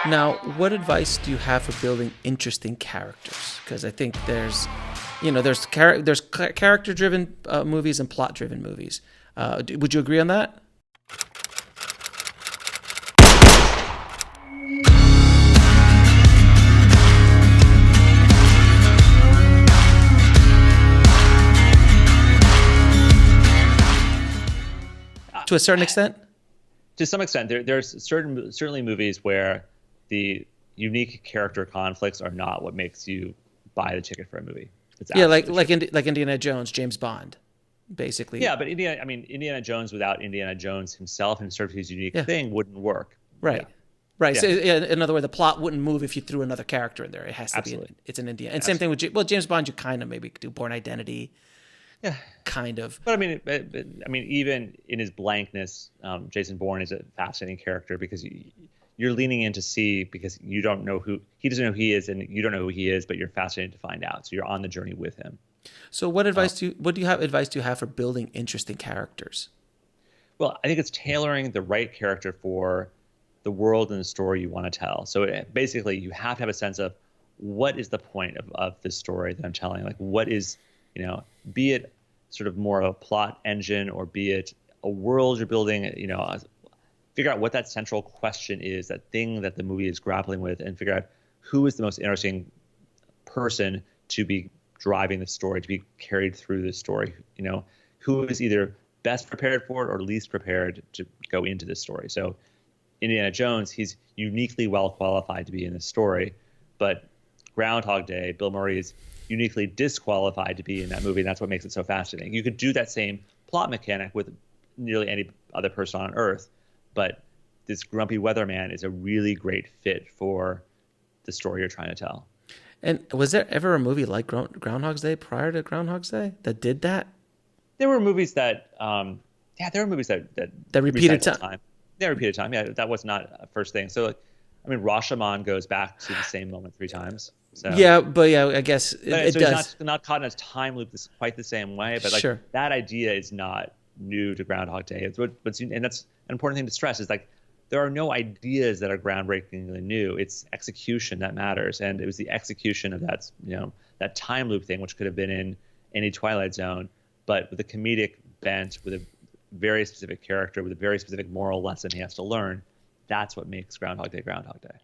Now, what advice do you have for building interesting characters? Because I think there's character-driven movies and plot-driven movies. Would you agree on that? To a certain extent? To some extent, there's certainly movies where the unique character conflicts are not what makes you buy the ticket for a movie. Like Indiana Jones, James Bond, basically. Yeah, but Indiana Jones without Indiana Jones himself and sort of his unique thing wouldn't work. Right. Yeah. Right. Yeah. So in other words, the plot wouldn't move if you threw another character in there. It has to Absolutely. It's an Indiana. And same thing with James Bond. You kind of maybe could do Born Identity. Yeah. Kind of. But even in his blankness, Jason Bourne is a fascinating character because you're leaning in to see, because you don't know he doesn't know who he is, and you don't know who he is, but you're fascinated to find out. So you're on the journey with him. So what advice do you have for building interesting characters? Well, I think it's tailoring the right character for the world and the story you want to tell. So basically, you have to have a sense of what is the point of this story that I'm telling. Like, what is, be it sort of more of a plot engine, or be it a world you're building, figure out what that central question is, that thing that the movie is grappling with, and figure out who is the most interesting person to be driving the story, to be carried through the story. Who is either best prepared for it or least prepared to go into this story. So Indiana Jones, he's uniquely well qualified to be in this story, but Groundhog Day, Bill Murray is uniquely disqualified to be in that movie, and that's what makes it so fascinating. You could do that same plot mechanic with nearly any other person on Earth, but this grumpy weatherman is a really great fit for the story you're trying to tell. And was there ever a movie like Groundhog's Day prior to Groundhog's Day that did that? There were movies that repeated time. They repeated time. Yeah, that was not a first thing. So, Rashomon goes back to the same moment 3 times. So, I guess it so does. He's not caught in a time loop quite the same way, but sure. That idea is not new to Groundhog Day. And that's an important thing to stress, is like, there are no ideas that are groundbreakingly new. It's execution that matters, and it was the execution of that time loop thing, which could have been in any Twilight Zone, but with a comedic bent, with a very specific character, with a very specific moral lesson he has to learn. That's what makes Groundhog Day Groundhog Day.